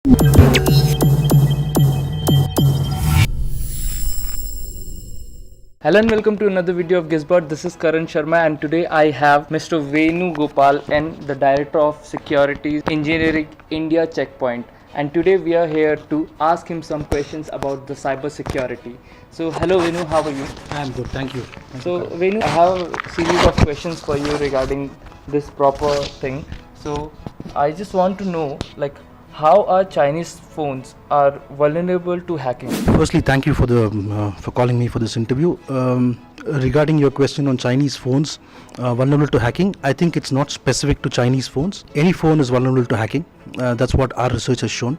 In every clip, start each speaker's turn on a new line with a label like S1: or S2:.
S1: Hello and welcome to another video of Gizbot. This is Karan Sharma and today I have Mr. Venugopal N, the Director of Security Engineering India Checkpoint. And today we are here to ask him some questions about the cybersecurity. So hello Venu, how are you?
S2: I am good, thank you.
S1: Venu, I have a series of questions for you regarding this proper thing. So I just want to know how are Chinese phones are vulnerable to hacking?
S2: Firstly, thank you for calling me for this interview. Regarding your question on Chinese phones vulnerable to hacking, I think it's not specific to Chinese phones. Any phone is vulnerable to hacking. That's what our research has shown.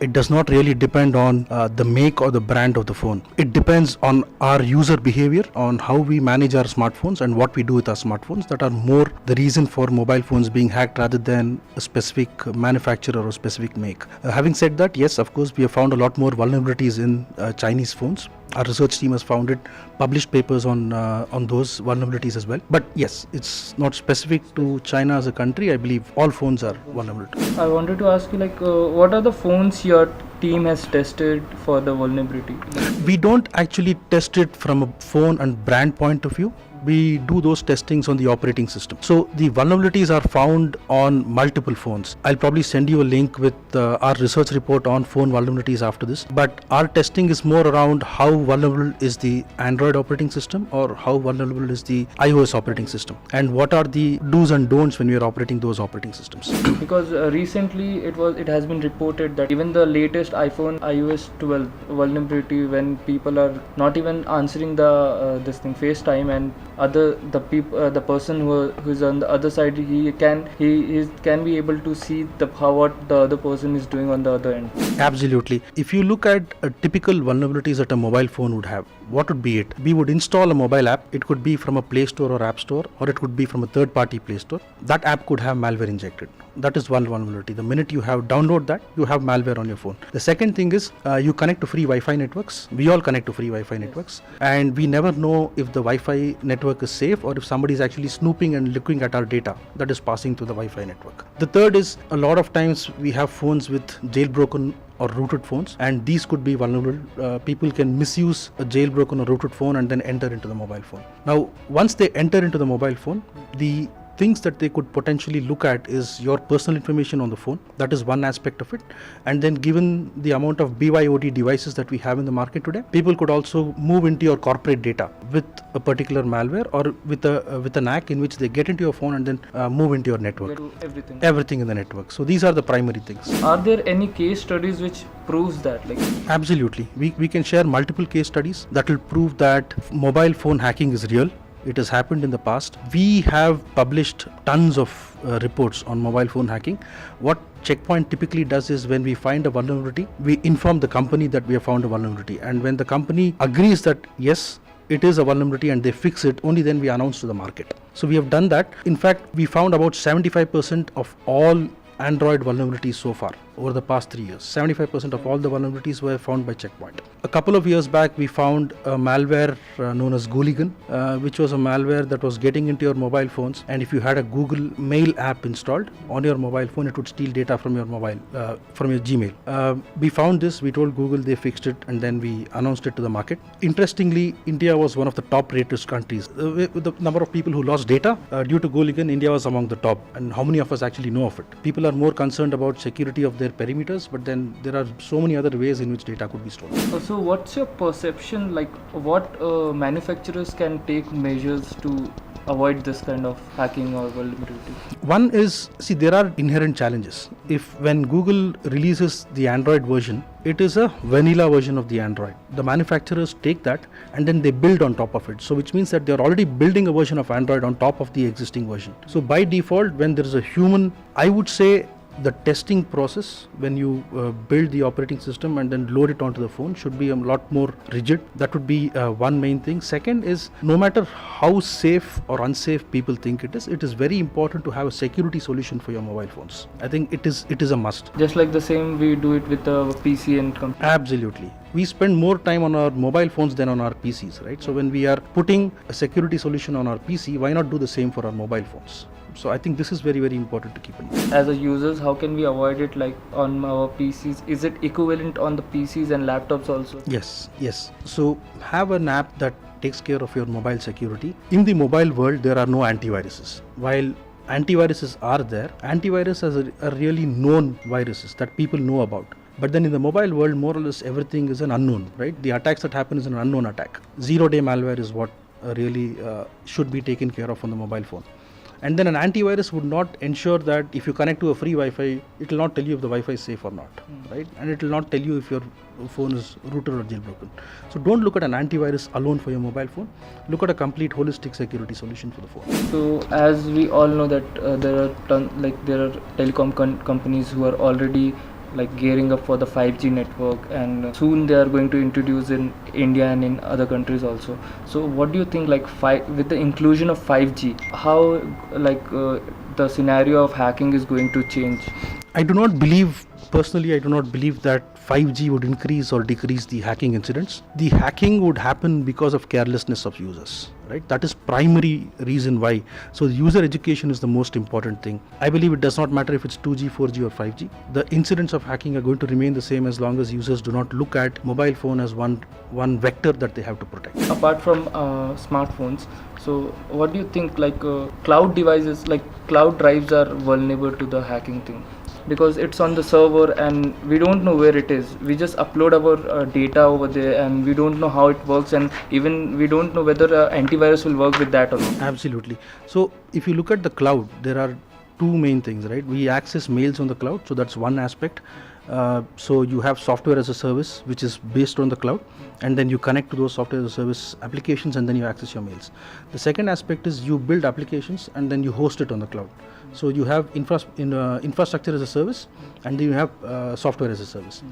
S2: It does not really depend on the make or the brand of the phone. It depends on our user behavior, on how we manage our smartphones and what we do with our smartphones that are more the reason for mobile phones being hacked rather than a specific manufacturer or specific make. Having said that, yes, of course, we have found a lot more vulnerabilities in Chinese phones. Our research team has found it, published papers on those vulnerabilities as well. But yes, it's not specific to China as a country. I believe all phones are vulnerable.
S1: I wanted to ask you, what are the phones your team has tested for the vulnerability?
S2: We don't actually test it from a phone and brand point of view. We do those testings on the operating system. So the vulnerabilities are found on multiple phones. I'll probably send you a link with our research report on phone vulnerabilities after this. But our testing is more around how vulnerable is the Android operating system or how vulnerable is the iOS operating system, and what are the do's and don'ts when we are operating those operating systems.
S1: Because recently it has been reported that even the latest iPhone iOS 12 vulnerability, when people are not even answering the FaceTime, and the person who's on the other side, he can be able to see what the other person is doing on the other end.
S2: Absolutely. If you look at typical vulnerabilities that a mobile phone would have, what would be it? We would install a mobile app. It could be from a Play Store or App Store, or it could be from a third-party Play Store. That app could have malware injected. That is one vulnerability. The minute you have download that, you have malware on your phone. The second thing is you connect to free Wi-Fi networks. We all connect to free Wi-Fi networks, and we never know if the Wi-Fi network is safe or if somebody is actually snooping and looking at our data that is passing through the Wi-Fi network. The third is a lot of times we have phones with jailbroken or rooted phones, and these could be vulnerable. People can misuse a jailbroken or rooted phone and then enter into the mobile phone. Now, once they enter into the mobile phone, the things that they could potentially look at is your personal information on the phone. That is one aspect of it. And then given the amount of BYOD devices that we have in the market today, people could also move into your corporate data with a particular malware or with an hack in which they get into your phone and then move into your network. Everything in the network. So these are the primary things.
S1: Are there any case studies which proves that?
S2: Absolutely. We can share multiple case studies that will prove that mobile phone hacking is real. It has happened in the past. We have published tons of reports on mobile phone hacking. What Checkpoint typically does is when we find a vulnerability, we inform the company that we have found a vulnerability. And when the company agrees that yes, it is a vulnerability and they fix it, only then we announce to the market. So we have done that. In fact, we found about 75% of all Android vulnerabilities so far over the past 3 years. 75% of all the vulnerabilities were found by Checkpoint. A couple of years back, we found a malware known as Gooligan, which was a malware that was getting into your mobile phones. And if you had a Google Mail app installed on your mobile phone, it would steal data from your from your Gmail. We found this, we told Google, they fixed it, and then we announced it to the market. Interestingly, India was one of the top rated countries. With the number of people who lost data due to Gooligan, India was among the top. And how many of us actually know of it? People are more concerned about security of their perimeters, but then there are so many other ways in which data could be stolen.
S1: So what's your perception, what manufacturers can take measures to avoid this kind of hacking or vulnerability?
S2: One is, there are inherent challenges. When Google releases the Android version, it is a vanilla version of the Android. The manufacturers take that and then they build on top of it. So which means that they're already building a version of Android on top of the existing version. So by default, when there is a human, I would say the testing process when you build the operating system and then load it onto the phone should be a lot more rigid. That would be one main thing. Second is, no matter how safe or unsafe people think it is very important to have a security solution for your mobile phones. I think it is a must.
S1: Just like the same we do it with the PC and computer.
S2: Absolutely. We spend more time on our mobile phones than on our PCs, right? So when we are putting a security solution on our PC, why not do the same for our mobile phones? So I think this is very, very important to keep in mind.
S1: As a users, how can we avoid it, like on our PCs? Is it equivalent on the PCs and laptops also?
S2: Yes. So have an app that takes care of your mobile security. In the mobile world, there are no antiviruses. While antiviruses are there, antivirus are really known viruses that people know about. But then in the mobile world, more or less everything is an unknown, right? The attacks that happen is an unknown attack. Zero-day malware is what really should be taken care of on the mobile phone. And then an antivirus would not ensure that if you connect to a free Wi-Fi, it will not tell you if the Wi-Fi is safe or not, right? And it will not tell you if your phone is rooted or jailbroken. So don't look at an antivirus alone for your mobile phone. Look at a complete holistic security solution for the phone.
S1: So as we all know that there are telecom companies who are already like gearing up for the 5G network, and soon they are going to introduce in India and in other countries also. So what do you think, like with the inclusion of 5G, how the scenario of hacking is going to change?
S2: I do not believe that 5G would increase or decrease the hacking incidents. The hacking would happen because of carelessness of users, right? That is primary reason why. So the user education is the most important thing. I believe it does not matter if it's 2G, 4G or 5G. The incidents of hacking are going to remain the same as long as users do not look at mobile phone as one vector that they have to protect.
S1: Apart from smartphones, so what do you think, like cloud devices, like cloud drives are vulnerable to the hacking thing? Because it's on the server and we don't know where it is. We just upload our data over there and we don't know how it works, and even we don't know whether antivirus will work with that or not.
S2: Absolutely. So if you look at the cloud, there are two main things, right? We access mails on the cloud, so that's one aspect. So you have software as a service which is based on the cloud, and then you connect to those software as a service applications and then you access your mails. The second aspect is you build applications and then you host it on the cloud. So you have infrastructure as a service, and then you have software as a service.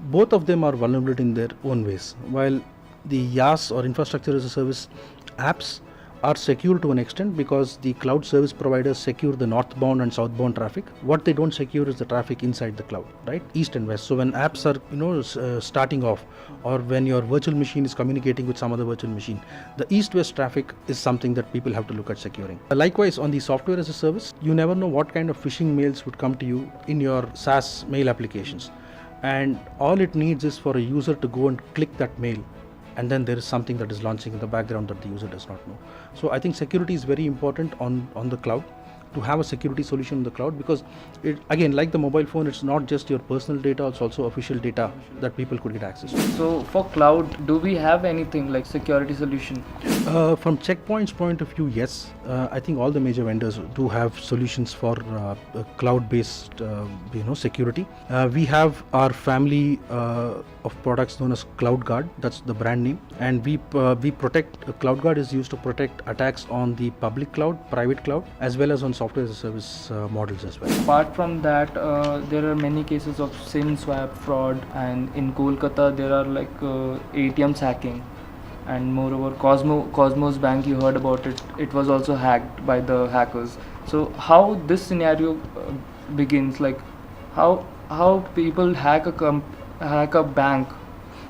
S2: Both of them are vulnerable in their own ways. While the IaaS or infrastructure as a service apps are secure to an extent because the cloud service providers secure the northbound and southbound traffic. What they don't secure is the traffic inside the cloud, right? East and west. So when apps are starting off, or when your virtual machine is communicating with some other virtual machine, the east-west traffic is something that people have to look at securing. Likewise, on the software as a service, you never know what kind of phishing mails would come to you in your SaaS mail applications, and all it needs is for a user to go and click that mail, and then there is something that is launching in the background that the user does not know. So I think security is very important on the cloud, to have a security solution in the cloud, because it, again, like the mobile phone, it's not just your personal data, it's also official data that people could get access to.
S1: So for cloud, do we have anything like security solution?
S2: From Checkpoint's point of view, yes. I think all the major vendors do have solutions for cloud-based security. We have our family of products known as CloudGuard, that's the brand name, and we protect. CloudGuard is used to protect attacks on the public cloud, private cloud, as well as on software as a service models as well.
S1: Apart from that, there are many cases of SIM swap fraud, and in Kolkata there are like ATMs hacking, and moreover Cosmos Bank, you heard about it, it was also hacked by the hackers. So how this scenario begins, like how people hack a bank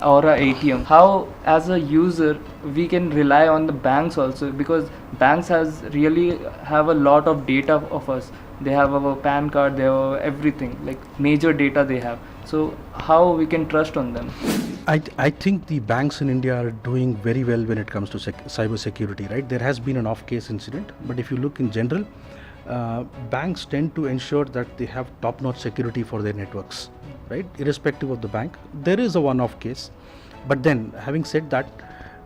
S1: or a ATM, how as a user we can rely on the banks also, because banks really have a lot of data of us. They have our PAN card, they have everything, like major data they have. So how we can trust on them?
S2: I think the banks in India are doing very well when it comes to cyber security, right? There has been an off-case incident, but if you look in general, banks tend to ensure that they have top-notch security for their networks, right? Irrespective of the bank. There is a one-off case, but then having said that,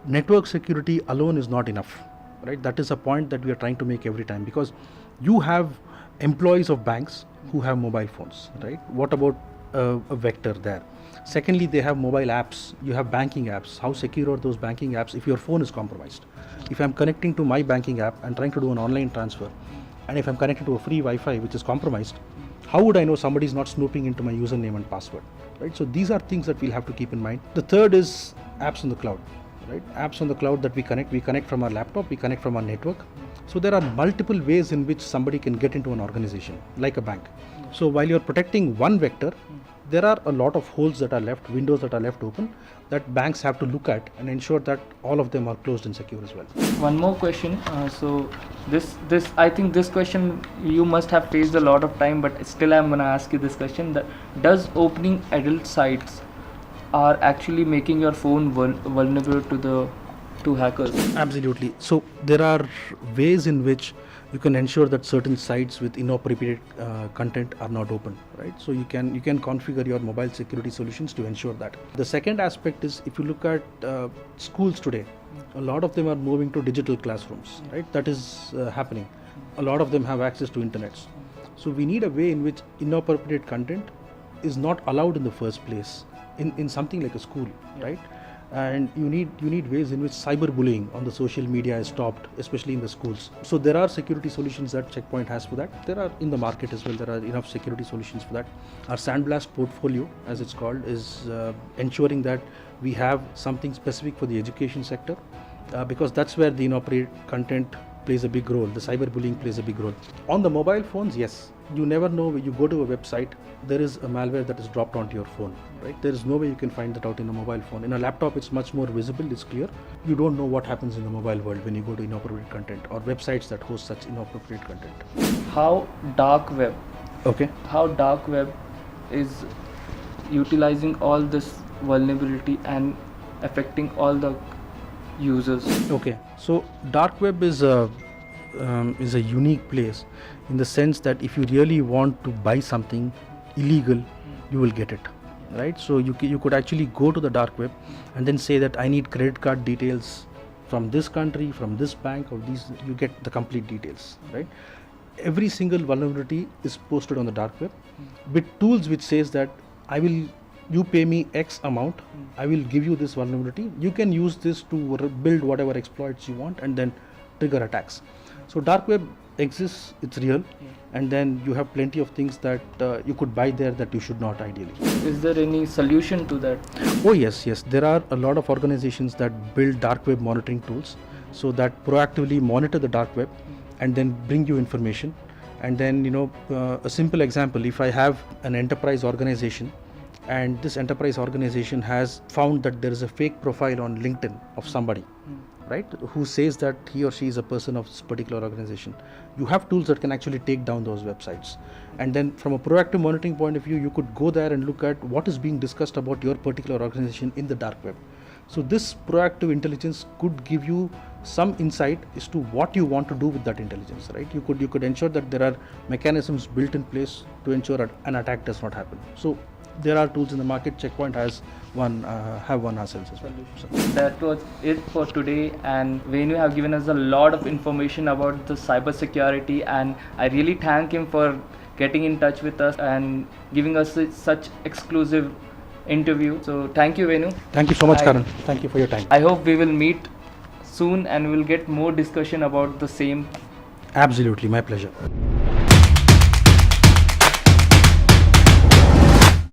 S2: network security alone is not enough, right? That is a point that we are trying to make every time, because you have employees of banks who have mobile phones, right? What about a vector there? Secondly, they have mobile apps, you have banking apps. How secure are those banking apps if your phone is compromised? If I'm connecting to my banking app and trying to do an online transfer, and if I'm connected to a free Wi-Fi which is compromised, how would I know somebody is not snooping into my username and password, right? So these are things that we'll have to keep in mind. The third is apps on the cloud, right? Apps on the cloud that we connect from our laptop, we connect from our network. So there are multiple ways in which somebody can get into an organization, like a bank. So while you're protecting one vector, there are a lot of holes that are left, windows that are left open, that banks have to look at and ensure that all of them are closed and secure as well.
S1: One more question. So this I think this question you must have faced a lot of time, but still I'm gonna ask you this question: that does opening adult sites are actually making your phone vulnerable to hackers?
S2: Absolutely. So there are ways in which you can ensure that certain sites with inappropriate content are not open, right? So you can configure your mobile security solutions to ensure that. The second aspect is, if you look at schools today, a lot of them are moving to digital classrooms, right? That is happening. A lot of them have access to internets. So we need a way in which inappropriate content is not allowed in the first place in something like a school, right? And you need ways in which cyberbullying on the social media is stopped, especially in the schools. So there are security solutions that Checkpoint has for that. There are in the market as well. There are enough security solutions for that. Our Sandblast portfolio, as it's called, is ensuring that we have something specific for the education sector, because that's where the inappropriate content plays a big role. The cyberbullying plays a big role. On the mobile phones, yes, you never know. When you go to a website, there is a malware that is dropped onto your phone, right? There is no way you can find that out in a mobile phone. In a laptop, it's much more visible, it's clear. You don't know what happens in the mobile world when you go to inappropriate content or websites that host such inappropriate content.
S1: How dark web?
S2: Okay.
S1: How dark web is utilizing all this vulnerability and affecting all the users?
S2: Okay. So dark web is a unique place in the sense that if you really want to buy something illegal, you will get it, right? So you could actually go to the dark web and then say that I need credit card details from this country, from this bank, or these. You get the complete details, right? Every single vulnerability is posted on the dark web with tools which says that you pay me X amount, I will give you this vulnerability. You can use this to build whatever exploits you want and then trigger attacks. So dark web exists, it's real, and then you have plenty of things that you could buy there that you should not ideally.
S1: Is there any solution to that?
S2: Oh yes, there are a lot of organizations that build dark web monitoring tools, so that proactively monitor the dark web and then bring you information. And then a simple example, if I have an enterprise organization and this enterprise organization has found that there is a fake profile on LinkedIn of somebody, right, who says that he or she is a person of this particular organization, you have tools that can actually take down those websites. And then from a proactive monitoring point of view, you could go there and look at what is being discussed about your particular organization in the dark web. So this proactive intelligence could give you some insight as to what you want to do with that intelligence, right? You could ensure that there are mechanisms built in place to ensure an attack does not happen. So there are tools in the market. Checkpoint has one, have one ourselves as well. So
S1: that was it for today, and Venu have given us a lot of information about the cybersecurity, and I really thank him for getting in touch with us and giving us such exclusive interview. So thank you, Venu.
S2: Thank you so much, Karan. Thank you for your time.
S1: I hope we will meet soon and we'll get more discussion about the same.
S2: Absolutely, my pleasure.